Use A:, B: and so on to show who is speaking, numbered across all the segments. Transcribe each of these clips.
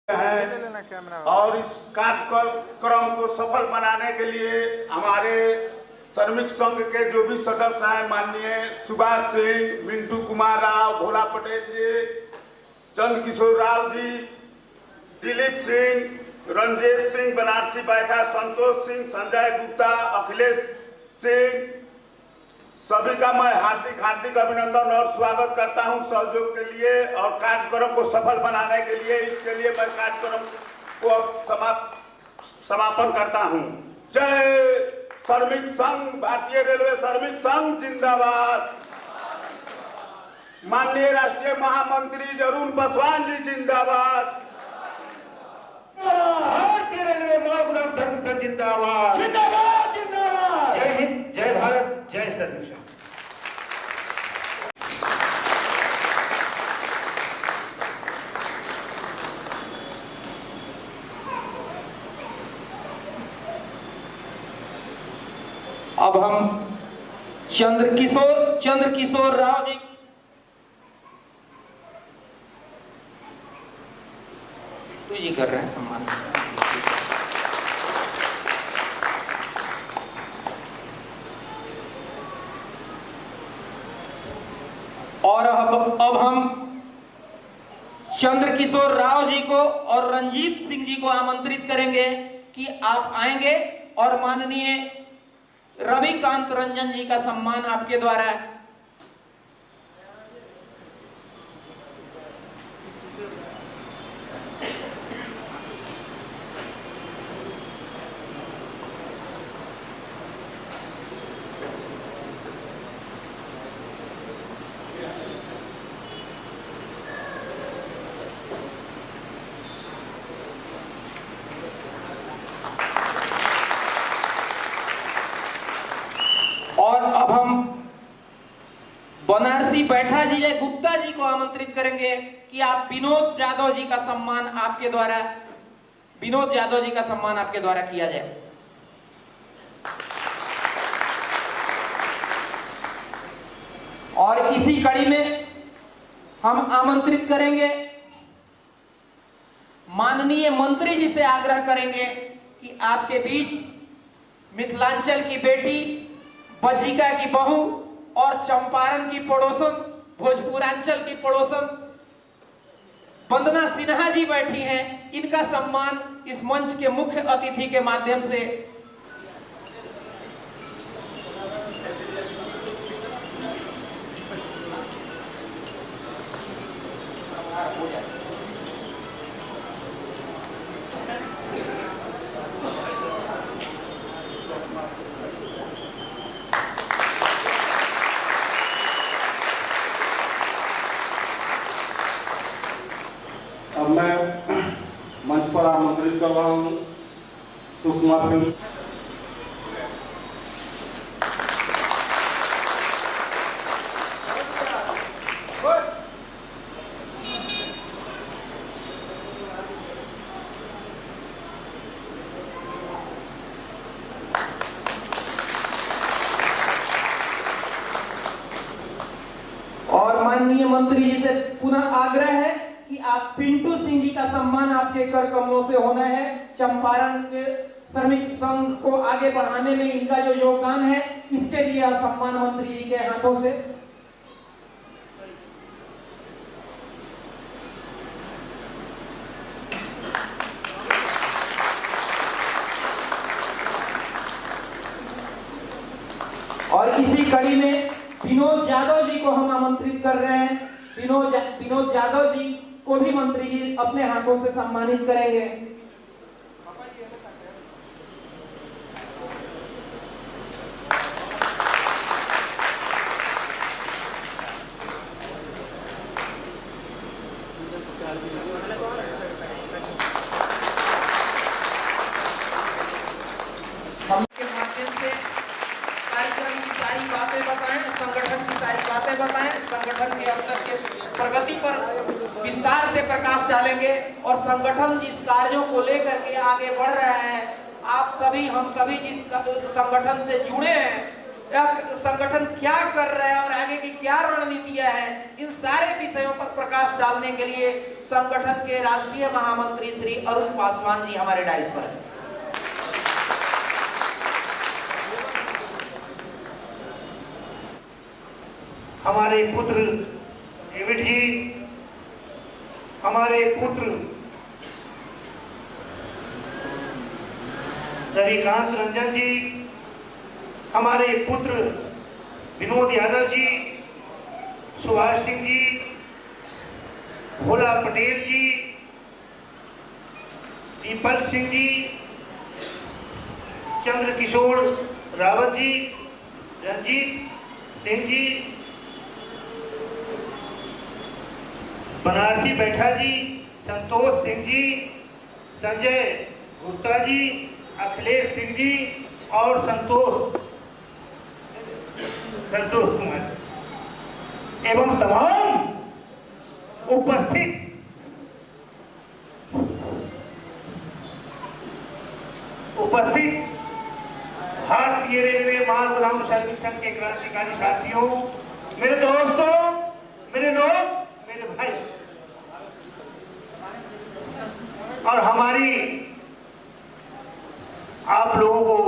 A: हैं और इस कार्यक्रम को सफल बनाने के लिए हमारे श्रमिक संघ के जो भी सदस्य हैं, माननीय सुभाष सिंह, मिंटू कुमार राव, भोला पटेल जी, चंद किशोर राव जी, दिलीप सिंह, रंजीत सिंह, बनारसी बैठा, संतोष सिंह, संजय गुप्ता, अखिलेश सिंह, सभी का मैं हार्दिक हार्दिक अभिनंदन और स्वागत करता हूं सहयोग के लिए और कार्यक्रम को सफल बनाने के लिए। इसके लिए मैं कार्यक्रम को समापन करता हूं। जय श्रमिक संघ, भारतीय रेलवे श्रमिक संघ जिंदाबाद। माननीय राष्ट्रीय महामंत्री जरूर पासवान जी जिंदाबाद। भारतीय रेलवे महामंत्री जिंदाबाद जिंदाबाद जिंदाबाद। जय हिंद, जय भारत, जय श्रमिक संघ।
B: अब हम चंद्रकिशोर राव जी कर रहे हैं सम्मान। और अब हम चंद्रकिशोर राव जी को और रंजीत सिंह जी को आमंत्रित करेंगे कि आप आएंगे और माननीय रविकांत रंजन जी का सम्मान आपके द्वारा बनारसी बैठा जी गुप्ता जी को आमंत्रित करेंगे कि आप विनोद यादव जी का सम्मान आपके द्वारा किया जाए। और इसी कड़ी में हम आमंत्रित करेंगे, माननीय मंत्री जी से आग्रह करेंगे कि आपके बीच मिथिलांचल की बेटी, बज्जिका की बहू और चंपारण की पड़ोसन, भोजपुरांचल की पड़ोसन वंदना सिन्हा जी बैठी हैं। इनका सम्मान इस मंच के मुख्य अतिथि के माध्यम से हो जाए।
A: अब मैं मंच पर आमंत्रित कर रहा हूं सुषमा फिल्म
B: और माननीय मंत्री जी से पुनः आग्रह है कि आप पिंटू सिंह जी का सम्मान आपके कर कमलों से होना है। चंपारण के श्रमिक संघ को आगे बढ़ाने में इनका जो योगदान है, इसके लिए सम्मान मंत्री जी के हाथों से और इसी कड़ी में विनोद यादव जी को हम आमंत्रित कर रहे हैं। विनोद यादव जी को भी मंत्री जी अपने हाथों से सम्मानित करेंगे। के माध्यम से कार्यक्रम की सारी बातें बताएं, संगठन की सारी बातें बताएं, संगठन के अब तक के प्रगति पर विस्तार से प्रकाश डालेंगे और संगठन जिस कार्यों को लेकर के आगे बढ़ रहा है, आप सभी, हम सभी जिस संगठन से जुड़े हैं, संगठन क्या कर रहा है और आगे की क्या रणनीतियां हैं, इन सारे विषयों पर प्रकाश डालने के लिए संगठन के राष्ट्रीय महामंत्री श्री अरुण पासवान जी हमारे डाइस पर हैं।
C: हमारे पुत्र डेविड जी, हमारे पुत्र रविकांत रंजन जी, हमारे पुत्र विनोद यादव जी, सुभाष सिंह जी, भोला पटेल जी, दीपल सिंह जी, चंद्रकिशोर रावत जी, रंजीत सिंह जी, बनारसी बैठा जी, संतोष सिंह जी, संजय गुप्ता जी, अखिलेश सिंह जी और संतोष कुमार एवं तमाम उपस्थित भारतीय रेलवे माल गुदाम श्रमिक संघ के क्रांतिकारी साथियों, मेरे दोस्तों, मेरे लोग, मेरे भाई और हमारी आप लोगों को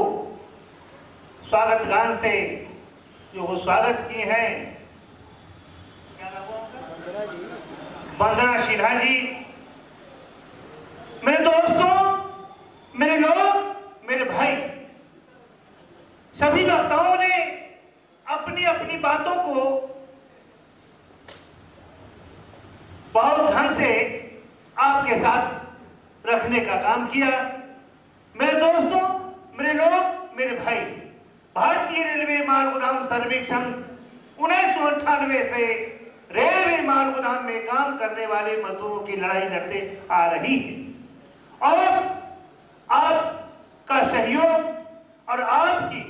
C: स्वागत गान से जो वो स्वागत किए हैं, क्या नाम है आपका? वंदना सिन्हा जी। मेरे दोस्तों, मेरे लोग, मेरे भाई, सभी वक्ताओं ने अपनी अपनी बातों को बहुत ढंग से आपके साथ रखने का काम किया। मेरे दोस्तों, मेरे लोग, मेरे भाई, भारतीय रेलवे माल गोदाम श्रमिक संघ 1998 से रेलवे माल गोदाम में काम करने वाले मजदूरों की लड़ाई लड़ते आ रही है और आपका सहयोग और आपकी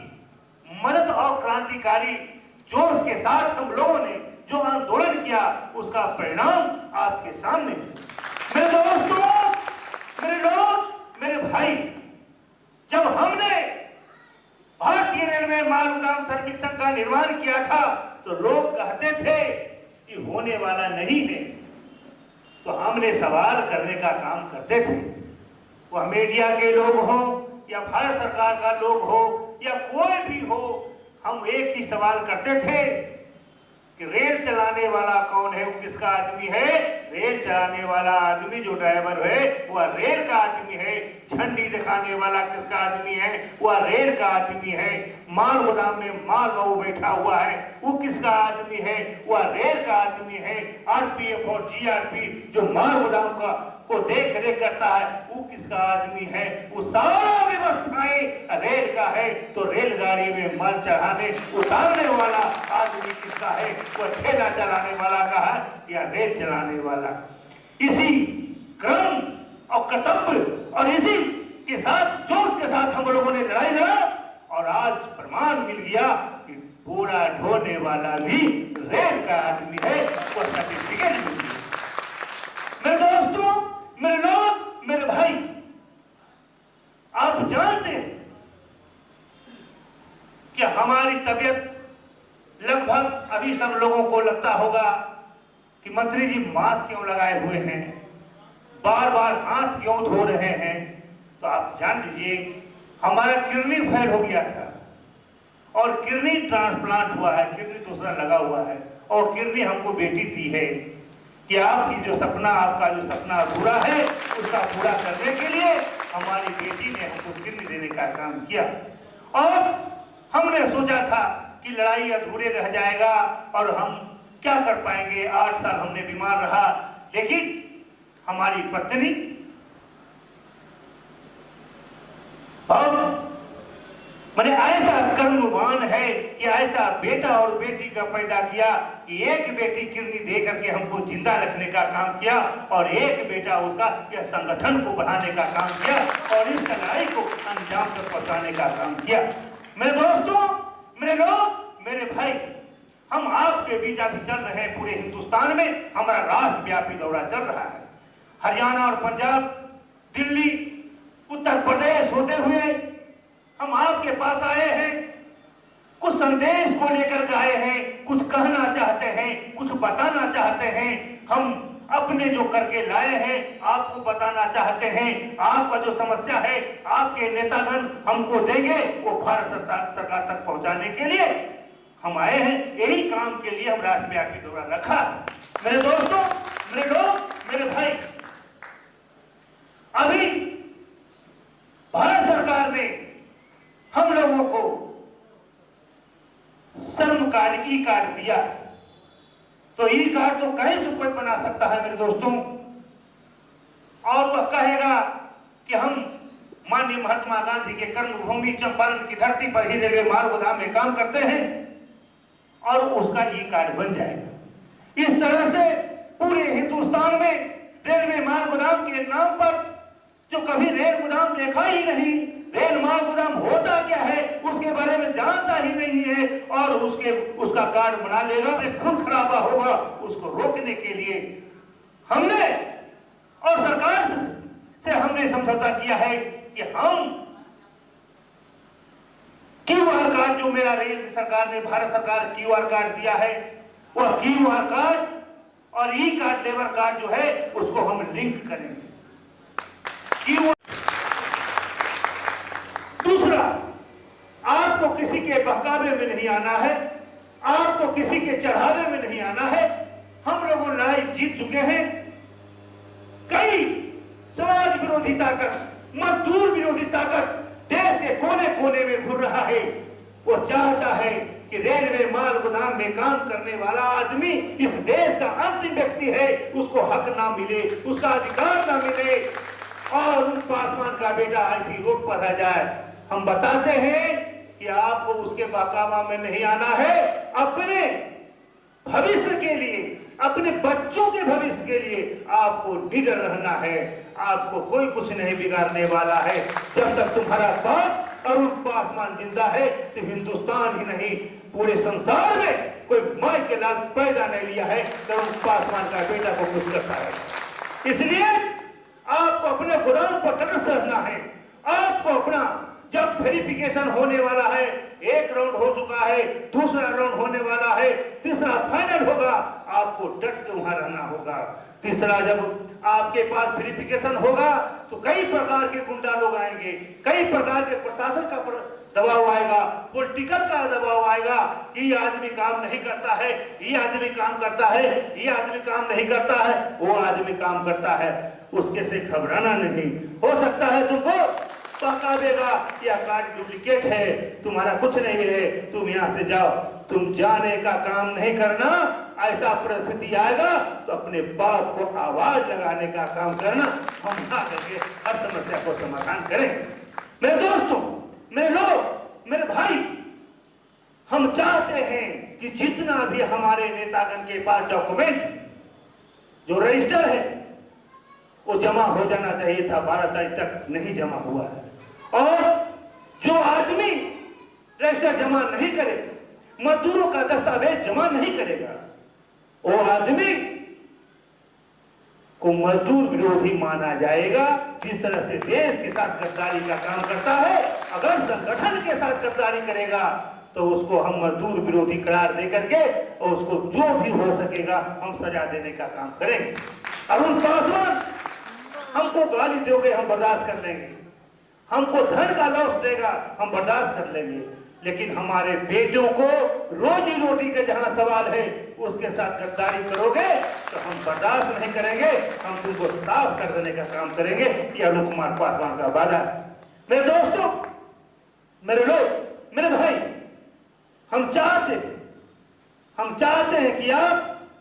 C: मदद और क्रांतिकारी जोश के साथ हम लोगों ने जो आंदोलन किया उसका परिणाम आपके सामने है। मेरे दोस्तों, मेरे लोग, मेरे भाई, जब हमने भारतीय रेलवे माल गोदाम श्रमिक संघ का निर्माण किया था तो लोग कहते थे कि होने वाला नहीं है, तो हमने सवाल करने का काम करते थे। वह मीडिया के लोग हों या भारत सरकार का लोग हो या कोई भी हो, हम एक ही सवाल करते थे कि रेल चलाने वाला कौन है, वो किसका आदमी है? रेल चलाने वाला आदमी जो ड्राइवर है वह रेल का आदमी है। झंडी दिखाने वाला किसका आदमी है? वह रेल का आदमी है। माल गोदाम में माल बाबू बैठा हुआ है, वो किसका आदमी है? वह रेल का आदमी है। आरपीएफ और जीआरपी जो माल गोदाम का को देख रेख करता है, वो किसका आदमी है? वो सारा व्यवस्थाएं रेल का है। तो रेलगाड़ी में माल चढ़ाने उतारने वाला आदमी किसका है? वह ठेला चलाने वाला का है या रेल चलाने वाला? इसी क्रम और कर्तव्य और इसी के साथ जोश के साथ हम लोगों ने लड़ाई लड़ा और आज प्रमाण मिल गया कि पूरा ढोने वाला भी रेल का आदमी है। वो सर्टिफिकेट मिल गया। मेरे दोस्तों, मेरे लोग, मेरे भाई, आप जानते हैं कि हमारी तबीयत लगभग अभी सब लोगों को लगता होगा कि मंत्री जी मास्क क्यों लगाए हुए हैं, बार बार हाथ क्यों धो रहे हैं। तो आप जान लीजिए हमारा किडनी फेल हो गया था और किडनी ट्रांसप्लांट हुआ है, किडनी दूसरा लगा हुआ है और किडनी हमको बेटी दी है कि आपकी जो सपना, आपका जो सपना अधूरा है उसका पूरा करने के लिए हमारी बेटी ने हमको किडनी देने का काम किया। और हमने सोचा था कि लड़ाई अधूरे रह जाएगा और हम क्या कर पाएंगे। 8 साल हमने बीमार रहा, लेकिन हमारी पत्नी और मैंने ऐसा कर्मवान है कि ऐसा बेटा और बेटी का पैदा किया कि एक बेटी किडनी दे करके हमको जिंदा रखने का काम किया और एक बेटा उसका यह संगठन को बढ़ाने का काम किया और इस लड़ाई को अंजाम तक पहुंचाने का काम किया। मेरे दोस्तों, मेरे लोग, मेरे भाई, हम आपके बीच अभी चल रहे हैं। पूरे हिंदुस्तान में हमारा राष्ट्रव्यापी दौरा चल रहा है। हरियाणा और पंजाब, दिल्ली, उत्तर प्रदेश होते हुए हम आपके पास आए हैं। कुछ संदेश को लेकर के आए हैं, कुछ कहना चाहते हैं, कुछ बताना चाहते हैं। हम अपने जो करके लाए हैं आपको बताना चाहते हैं। आपका जो समस्या है आपके नेतागण हमको देंगे, वो भारत सरकार तक पहुंचाने के लिए हम आए हैं। यही काम के लिए हम राष्ट्रव्यापी दौरा रखा। मेरे दोस्तों, मेरे लोग, मेरे भाई, अभी भारत सरकार ने हम लोगों को श्रम कार्ड ई कार्ड दिया। तो ई कार्ड तो कहीं से कोई बना सकता है मेरे दोस्तों, और वह कहेगा कि हम माननीय महात्मा गांधी के कर्मभूमि चंपारण की धरती पर ही रेलवे माल गोदाम में काम करते हैं और उसका ई कार्ड बन जाएगा। इस तरह से पूरे हिंदुस्तान में रेलवे माल गोदाम के नाम पर, जो कभी रेल गोदाम देखा ही नहीं, रेल माल गोदाम होता क्या है उसके बारे में जानता ही नहीं है, और उसका कार्ड बना लेगा, खून खराबा होगा। उसको रोकने के लिए हमने और सरकार से हमने समझौता किया है कि हम क्यूआर कार्ड, जो मेरा रेल सरकार ने, भारत सरकार क्यूआर कार्ड दिया है, वह क्यूआर कार्ड और ई कार्ड, लेबर कार्ड जो है उसको हम लिंक करेंगे। दूसरा, आपको किसी के बहकावे में नहीं आना है, आपको किसी के चढ़ावे में नहीं आना है। हम लोगों लड़ाई जीत चुके हैं। कई समाज विरोधी ताकत, मजदूर विरोधी ताकत देश के कोने कोने में घूम रहा है। वो चाहता है कि रेलवे माल गोदाम में काम करने वाला आदमी इस देश का अंतिम व्यक्ति है, उसको हक ना मिले, उसका अधिकार ना मिले, और उस पासवान का बेटा ऐसी रोड पर रह जाए। हम बताते हैं कि आपको उसके बहकावा में नहीं आना है। अपने भविष्य के लिए, अपने बच्चों के भविष्य के लिए आपको निडर रहना है। आपको कोई कुछ नहीं बिगाड़ने वाला है। जब तक तुम्हारा बाप अरुण पासवान जिंदा है तो हिंदुस्तान ही नहीं, पूरे संसार में कोई माई के लाल पैदा नहीं लिया है तो अरुण पासवान का बेटा को कुछ करता है। इसलिए आपको अपने गोदाम पर तटस्थ रहना है। आपको अपना, जब वेरिफिकेशन होने वाला है, एक राउंड हो चुका है, दूसरा राउंड होने वाला है, तीसरा फाइनल होगा, आपको डट के वहां रहना होगा। तीसरा, जब आपके पास वेरिफिकेशन होगा तो कई प्रकार के गुंडा लोग आएंगे, कई प्रकार के प्रशासन का दबाव आएगा, पॉलिटिकल का दबाव आएगा। ये आदमी काम नहीं करता है, ये आदमी काम करता है, ये आदमी काम नहीं करता है, वो आदमी काम करता है। उसके से घबराना नहीं। हो सकता है तुमको पकावेगा, यह कार्ड डुप्लीकेट है, तुम्हारा कुछ नहीं है, तुम यहाँ से जाओ। तुम जाने का काम नहीं करना। ऐसा परिस्थिति आएगा तो अपने बाप को आवाज लगाने का काम करना। हम ना करके हर समस्या को समाधान करें। मेरे दोस्तों, मेरे लोग, मेरे भाई, हम चाहते हैं कि जितना भी हमारे नेतागण के पास डॉक्यूमेंट जो रजिस्टर है वो जमा हो जाना चाहिए था, 12 तारीख तक नहीं जमा हुआ है। और जो आदमी रजिस्टर जमा नहीं करे, मजदूरों का दस्तावेज जमा नहीं करेगा, वो आदमी को मजदूर विरोधी माना जाएगा। जिस तरह से देश के साथ गद्दारी का काम करता है, अगर संगठन के साथ गद्दारी करेगा तो उसको हम मजदूर विरोधी करार दे करके और उसको जो भी हो सकेगा हम सजा देने का काम करेंगे। अरुण पासवान हमको गाली दोगे हम बर्दाश्त कर लेंगे, हमको धन का लॉस देगा हम बर्दाश्त कर लेंगे, लेकिन हमारे बेटों को रोजी रोटी के जहां सवाल है उसके साथ गद्दारी करोगे तो हम बर्दाश्त नहीं करेंगे। हम तुमको साफ कर देने का काम करेंगे। ये अरुण कुमार पासवान का वादा है। मेरे दोस्तों, मेरे लोग, मेरे भाई, हम चाहते हैं कि आप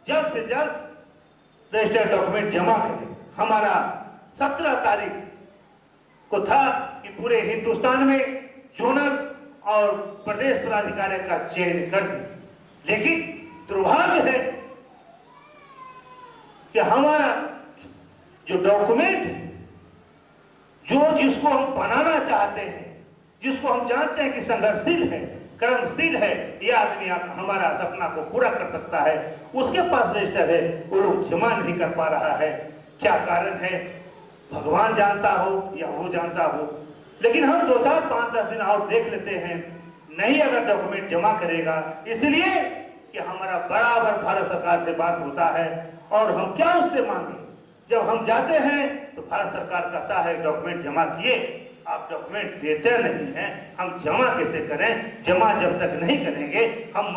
C: जल्द से जल्द रजिस्टर्ड डॉक्यूमेंट जमा करें। हमारा 17 तारीख को था कि पूरे हिंदुस्तान में जोनल और प्रदेश पदाधिकारी का चयन कर दिया, लेकिन दुर्भाग्य है कि हमारा जो डॉक्यूमेंट जिसको हम बनाना चाहते हैं, जिसको हम जानते हैं कि संघर्षशील है, कर्मशील है, यह आदमी हमारा सपना को पूरा कर सकता है, उसके पास रजिस्टर है, वो लोग जमा नहीं कर पा रहा है। क्या कारण है भगवान जानता हो या वो जानता हो, लेकिन हम 2, 4, 5, 10 दिन और देख लेते हैं। नहीं अगर डॉक्यूमेंट जमा करेगा, इसलिए कि हमारा बराबर भारत सरकार से बात होता है और हम क्या उससे मांगे। जब हम जाते हैं तो भारत सरकार कहता है डॉक्यूमेंट जमा किए, आप डॉक्यूमेंट देते नहीं हैं, हम जमा कैसे करें। जमा जब तक नहीं करेंगे हम